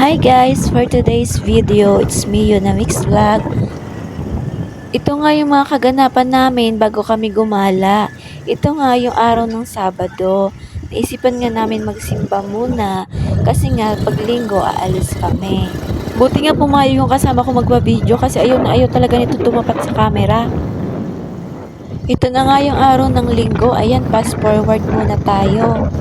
Hi guys! For today's video, it's me, Yunamix Vlog. Ito nga yung mga kaganapan namin bago kami gumala. Ito nga yung araw ng Sabado. Naisipan nga namin magsimba muna kasi nga pag linggo aalis kami. Buti nga pumayag yung kasama ko magpa-video kasi ayaw na ayaw talaga nito tumapat sa camera. Ito na nga yung araw ng linggo. Ayan, fast forward muna tayo.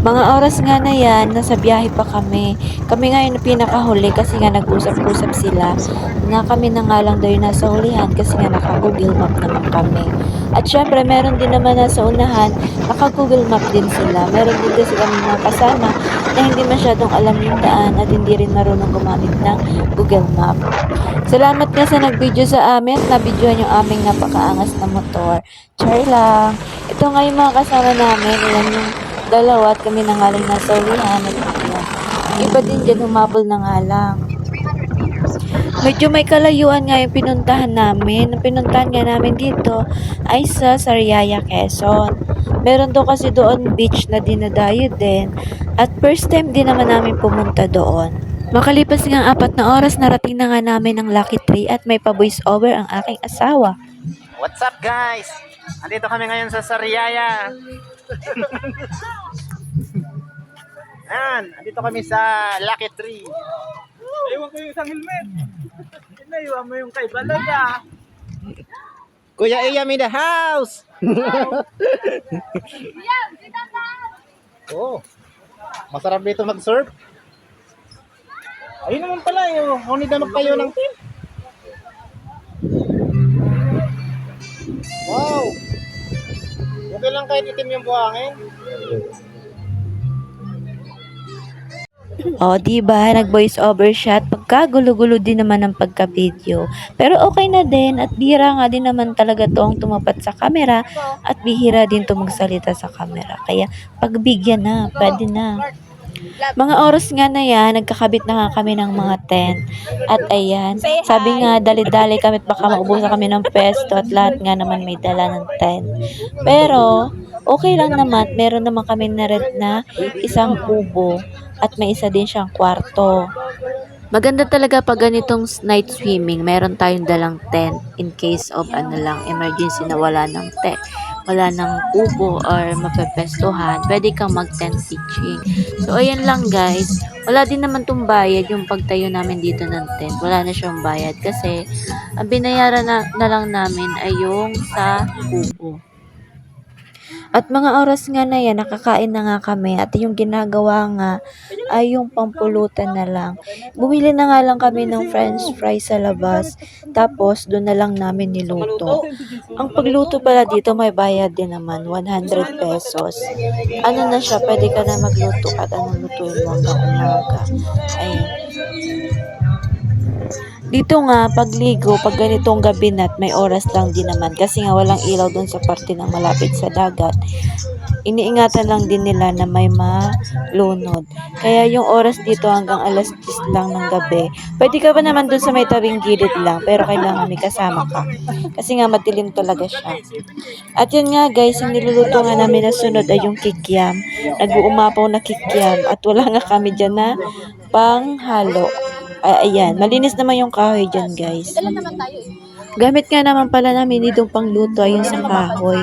Mga oras nga na yan, nasa biyahe pa kami. Kami nga yung pinakahuli kasi nga nag-usap-usap sila na kami na nga lang daw yung nasa hulihan kasi nga naka-Google Map naman kami. At syempre, meron din naman nasa unahan, naka-Google Map din sila. Meron din kasi kami mga kasama na hindi masyadong alam yung daan at hindi rin marunong gumamit ng Google Map. Salamat nga sa nag-video sa amin, na-videoan yung aming napakaangas na motor. Char lang. Ito nga yung mga kasama namin, ilan yung dalawa at kami na nga lang nasa ulihan at yun. Iba din dyan humabol na nga lang. Medyo may kalayuan nga yung pinuntahan namin. Ang pinuntahan nga namin dito ay sa Sariaya, Quezon. Meron daw kasi doon beach na dinadayo din at first time din naman namin pumunta doon. Makalipas nga 4 na oras, narating na nga namin ang Lucky Tree at may pa-voice over ang aking asawa. What's up guys? Andito kami ngayon sa Sariaya. Yan, andito kami sa Lucky Tree. Iwan ko yung isang helmet. Inaiwan mo yung kay Balaga. Kuya Iyam in the house. Oh, masarap dito mag-surf. Ayun naman pala yung honey na magtayo ng team. Wow. Okay lang kahit itim yung buhangin. O, diba? Nag-voice over siya at pagkagulo-gulo din naman ang pagka-video. Pero okay na din at bihira nga din naman talaga tong tumapat sa camera at bihira din to magsalita sa camera. Kaya pagbigyan na, pwede na. Mga oras nga na yan, nagkakabit na nga kami ng mga tent. At ayan, sabi nga, dali-dali kami at baka maubusan kami ng pesto at lahat nga naman may dala ng tent. Pero, okay lang naman, meron naman kami na red na isang kubo at may isa din siyang kwarto. Maganda talaga pag ganitong night swimming, meron tayong dalang tent in case of emergency na wala ng tent, wala ng kubo or mapepestuhan, pwede kang mag-tent pitching. So, ayan lang guys. Wala din naman tong bayad yung pagtayo namin dito ng tent. Wala na siyang bayad kasi ang binayaran na lang namin ay yung sa kubo. At mga oras nga na yan, nakakain na nga kami at yung ginagawa nga ay yung pampulutan na lang. Bumili na nga lang kami ng french fries sa labas, tapos doon na lang namin niluto. Ang pagluto pala dito may bayad din naman, 100 pesos. Ano na siya, pwede ka na magluto at anong lutuin mo hanggang umaga. Ayun. Dito nga, pagligo, pag ganitong gabi na may oras lang din naman kasi nga walang ilaw doon sa parte ng malapit sa dagat. Iniingatan lang din nila na may malunod. Kaya yung oras dito hanggang alas 10 lang ng gabi. Pwede ka pa naman doon sa may tabing gilid lang pero kailangan may kasama ka. Kasi nga madilim talaga siya. At yun nga guys, yung niluluto nga namin na sunod ay yung kikiam. Nag-uumapaw na kikiam at wala nga kami dyan na panghalo. Ayan, malinis naman yung kahoy dyan guys. Gamit nga naman pala namin itong pangluto ayun sa kahoy.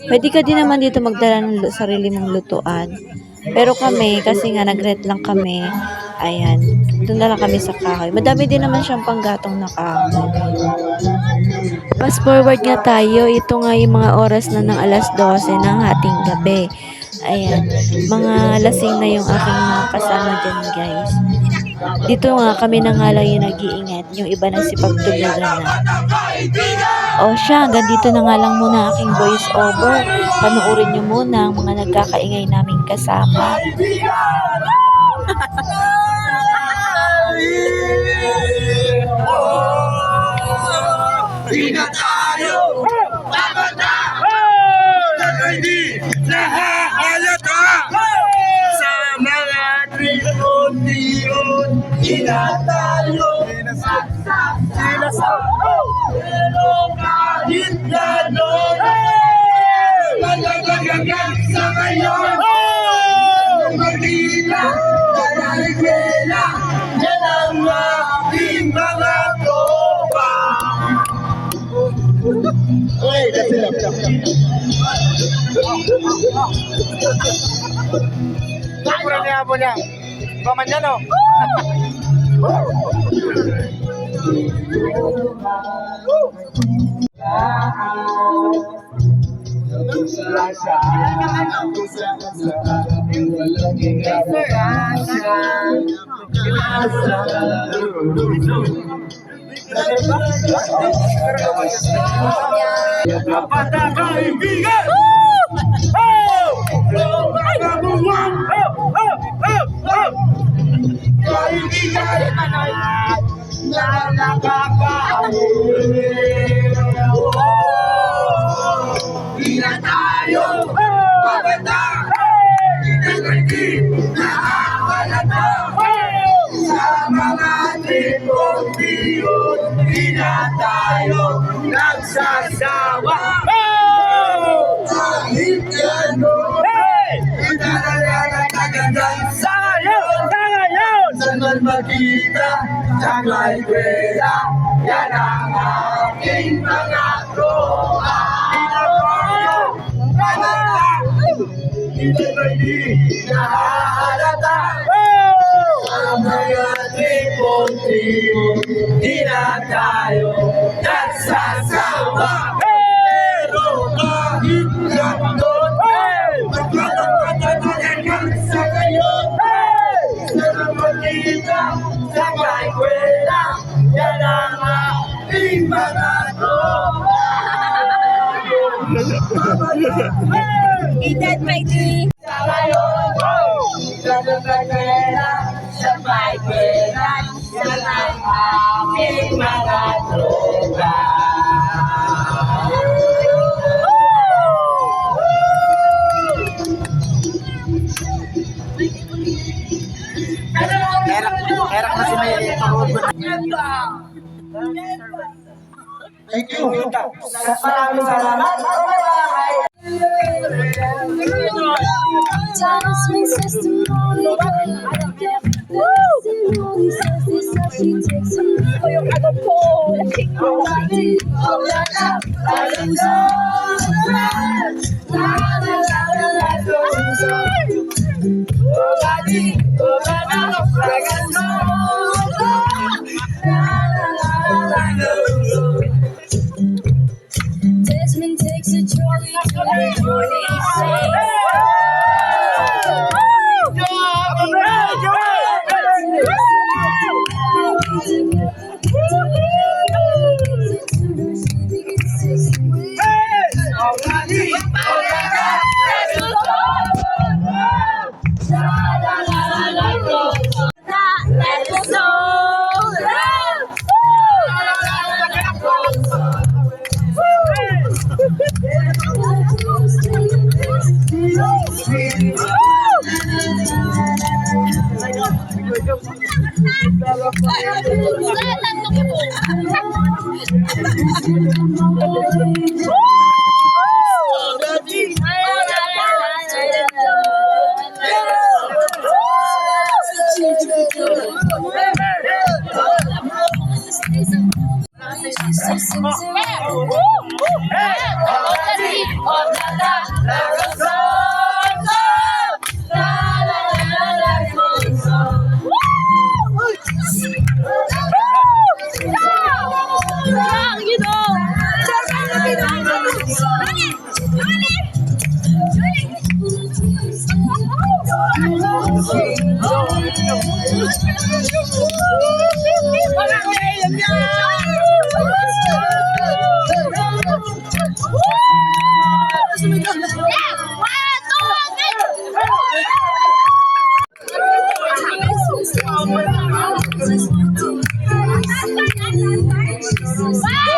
Pwede ka din naman dito magdala ng sarili mong lutuan. Pero kami, kasi nga nag-rent lang kami, ayan, doon na lang kami sa kahoy. Madami din naman siyang panggatong na kahoy. Fast forward nga tayo, ito nga yung mga oras na ng alas 12 ng hating gabi. Ayan, mga lasing na yung aking mga kasama dyan guys. Dito nga kami na nga lang yung nag-iingat, yung iba nagsipagtulugan na. O siya, hanggang dito na nga lang muna aking voice over. Panuorin nyo muna ang mga nagkakaingay naming kasama. Di na tayo bababa hindi nahahalata sa mga triyon-triyon. Di na tayo sinasab pero kahit gano'n malagagagan sa ngayon Manila, Manila Pura niya po niya. Paman niya, no? Kapata kaibigan! Oh! Mga buwang! Kaibigan na nakakauwi. Di na tayo maganda. Di na nakakalata. Sa mga tipon-tipon, di na tayo nagsasawa. Kahit gano'n, italalatagagan sa ngayon, saan man magkita, sa may kwela, yan ang aking mga tropa. Hindi ba di nahahalata? Sa mga tipon-tipon, di na tayo nagsasawa. Pero kahit gano'n, magkatatagan sa ngayon, saan man magkita, sa may kwela, yan ang aking mga tropa. Edad may di. Sa ngayon, nagkakatera sa may kwela, yan ang aking mga tropa. Erak na si May. Thank you. Maraming salamat. Thomas makes testimony. Testimony says this, so she takes him. Oh, yung agad ko. Oh, la, la, la, goes on. La, la, la, la, goes on. Oh, la, la, goes on. La, la, la, goes on. Desmond takes a trolley to the morning sings. Wow!